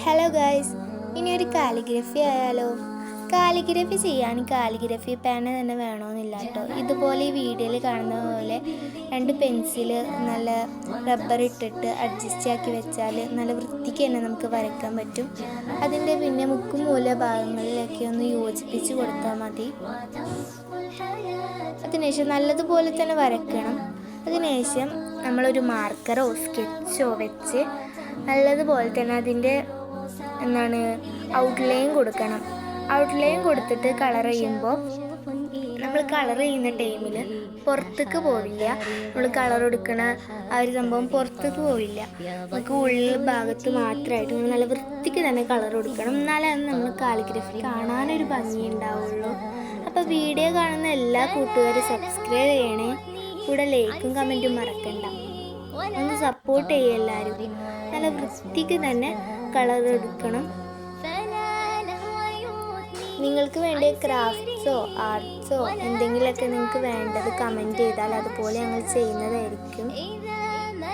Hello guys, ഇനി ഒരു calligraphy ആയാലോ? കാലിഗ്രഫി ചെയ്യാൻ കാലിഗ്രഫി പേന തന്നെ വേണമെന്നില്ല കേട്ടോ. ഇതുപോലെ ഈ വീഡിയോയിൽ കാണുന്ന പോലെ 2 പെൻസിൽ നല്ല റബ്ബർ ഇട്ടിട്ട് അഡ്ജസ്റ്റ് ആക്കി വെച്ചാൽ നല്ല വൃത്തിക്ക് തന്നെ നമുക്ക് വരയ്ക്കാൻ പറ്റും. അതിൻ്റെ പിന്നെ മുക്കും മൂല ഭാഗങ്ങളിലൊക്കെ ഒന്ന് യോജിപ്പിച്ച് കൊടുത്താൽ മതി. അതിനുശേഷം നല്ലതുപോലെ തന്നെ വരയ്ക്കണം. അതിനുശേഷം നമ്മളൊരു മാർക്കറോ സ്കെച്ചോ വെച്ച് നല്ലതുപോലെ തന്നെ അതിൻ്റെ ഔട്ട്ലൈൻ കൊടുക്കണം. ഔട്ട്ലൈൻ കൊടുത്തിട്ട് കളർ ചെയ്യുമ്പോൾ നമ്മൾ കളർ ചെയ്യുന്ന ടൈമിൽ പുറത്തേക്ക് പോവില്ല. നമ്മൾ കളർ കൊടുക്കണ ആ ഒരു സംഭവം പുറത്തേക്ക് പോവില്ല. നമുക്ക് ഉള്ളിൽ ഭാഗത്ത് മാത്രമായിട്ട് നമ്മൾ നല്ല വൃത്തിക്ക് തന്നെ കളർ കൊടുക്കണം. എന്നാലേ അത് നമ്മൾ കാലിഗ്രഫി കാണാനൊരു ഭംഗി ഉണ്ടാവുള്ളൂ. അപ്പോൾ വീഡിയോ കാണുന്ന എല്ലാ കൂട്ടുകാരും സബ്സ്ക്രൈബ് ചെയ്യണേ. കൂടെ ലൈക്കും കമൻറ്റും മറക്കണ്ട. ഒന്ന് സപ്പോർട്ട് ചെയ്യുക എല്ലാവരും. നല്ല വൃത്തിക്ക് തന്നെ കളർ എടുക്കണം. നിങ്ങൾക്ക് വേണ്ട ക്രാഫ്റ്റ്സോ ആർട്സോ എന്തെങ്കിലുമൊക്കെ നിങ്ങൾക്ക് വേണ്ടത് കമൻറ്റ് ചെയ്താൽ അതുപോലെ ഞങ്ങൾ ചെയ്യുന്നതായിരിക്കും.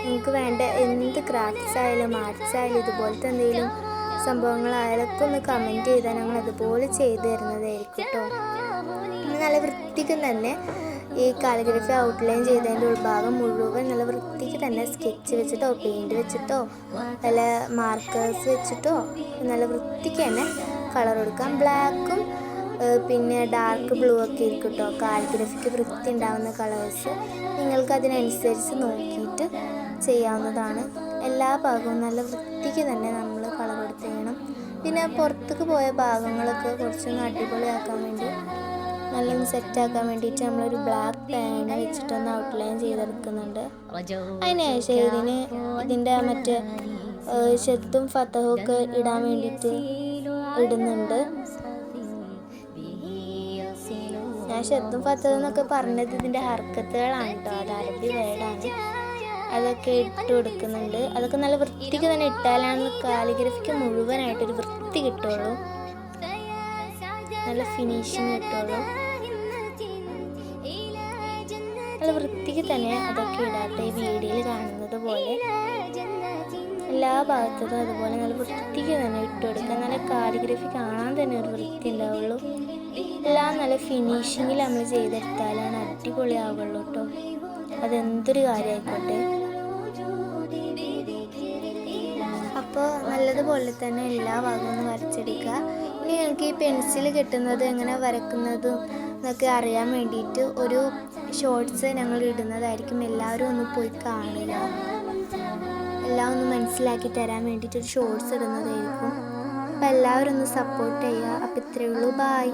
നിങ്ങൾക്ക് വേണ്ട എന്ത് ക്രാഫ്റ്റ്സ് ആയാലും ആർട്സ് ആയാലും ഇതുപോലത്തെ എന്തെങ്കിലും സംഭവങ്ങളായാലൊക്കെ ഒന്ന് കമൻറ്റ് ചെയ്താൽ ഞങ്ങൾ അതുപോലെ ചെയ്തു തരുന്നതായിരിക്കും കേട്ടോ. നല്ല വൃത്തിക്ക് തന്നെ ഈ കാലിഗ്രഫി ഔട്ട്ലൈൻ ചെയ്തതിൻ്റെ ഉൾഭാഗം മുഴുവൻ നല്ല വൃത്തിക്ക് തന്നെ സ്കെച്ച് വെച്ചിട്ടോ പെയിൻറ്റ് വെച്ചിട്ടോ നല്ല മാർക്കേഴ്സ് വെച്ചിട്ടോ നല്ല വൃത്തിക്ക് തന്നെ കളർ കൊടുക്കാം. ബ്ലാക്കും പിന്നെ ഡാർക്ക് ബ്ലൂ ഒക്കെ ഇരിക്കും കേട്ടോ കാലിഗ്രഫിക്ക് വൃത്തി ഉണ്ടാകുന്ന കളേഴ്സ്. നിങ്ങൾക്ക് അതിനനുസരിച്ച് നോക്കിയിട്ട് ചെയ്യാവുന്നതാണ്. എല്ലാ ഭാഗവും നല്ല വൃത്തിക്ക് തന്നെ നമ്മൾ കളർ കൊടുത്ത് ചെയ്യണം. പിന്നെ പുറത്തേക്ക് പോയ ഭാഗങ്ങളൊക്കെ കുറച്ചൊന്ന് അടിപൊളിയാക്കാൻ വേണ്ടി നല്ലൊന്ന് സെറ്റാക്കാൻ വേണ്ടിയിട്ട് നമ്മളൊരു ബ്ലാക്ക് പേന വെച്ചിട്ടൊന്ന് ഔട്ട്ലൈൻ ചെയ്തെടുക്കുന്നുണ്ട്. അതിനുശേഷം ഇതിൻ്റെ മറ്റേ ഷെത്തും ഫത്തഹും ഒക്കെ ഇടാൻ വേണ്ടിയിട്ട് ഇടുന്നുണ്ട്. ഞാൻ ഷെത്തും ഫത്തഹും എന്നൊക്കെ പറഞ്ഞത് ഇതിൻ്റെ ഹർക്കത്തുകളാണ് കേട്ടോ. അത് അറബി വേർഡാണ്. അതൊക്കെ ഇട്ട് കൊടുക്കുന്നുണ്ട്. അതൊക്കെ നല്ല വൃത്തിക്ക് തന്നെ ഇട്ടാലാണ് കാലിഗ്രഫിക്ക് മുഴുവനായിട്ടൊരു വൃത്തി കിട്ടുള്ളൂ, നല്ല ഫിനിഷിങ് കിട്ടുള്ളൂ. നല്ല വൃത്തിക്ക് തന്നെ അതൊക്കെ ഇടാട്ടെ. ഈ വീഡിയോയിൽ കാണുന്നത് പോലെ എല്ലാ ഭാഗത്തും അതുപോലെ നല്ല വൃത്തിക്ക് തന്നെ ഇട്ട് കൊടുക്കുക. നല്ല കാലിഗ്രഫി കാണാൻ തന്നെ ഒരു വൃത്തി ഉണ്ടാവുള്ളൂ. എല്ലാം നല്ല ഫിനിഷിങ്ങിൽ നമ്മൾ ചെയ്തെടുത്താലാണ് അടിപൊളിയാവുള്ളൂ കേട്ടോ. അതെന്തൊരു കാര്യമായിക്കോട്ടെ. അപ്പോൾ നല്ലതുപോലെ തന്നെ എല്ലാ ഭാഗവും ഒന്ന് വരച്ചെടുക്കുക. ഇനി ഞങ്ങൾക്ക് ഈ പെൻസിൽ കിട്ടുന്നത് എങ്ങനെ വരക്കുന്നതും എന്നൊക്കെ അറിയാൻ വേണ്ടിയിട്ട് ഒരു ഷോർട്സ് ഞങ്ങൾ ഇടുന്നതായിരിക്കും. എല്ലാവരും ഒന്ന് പോയി കാണുക. എല്ലാം ഒന്ന് മനസ്സിലാക്കി തരാൻ വേണ്ടിയിട്ടൊരു ഷോർട്സ് ഇടുന്നതായിരിക്കും. അപ്പോൾ എല്ലാവരും ഒന്ന് സപ്പോർട്ട് ചെയ്യുക. അപ്പോൾ ഇത്രയേ ഉള്ളൂ. ബായ്.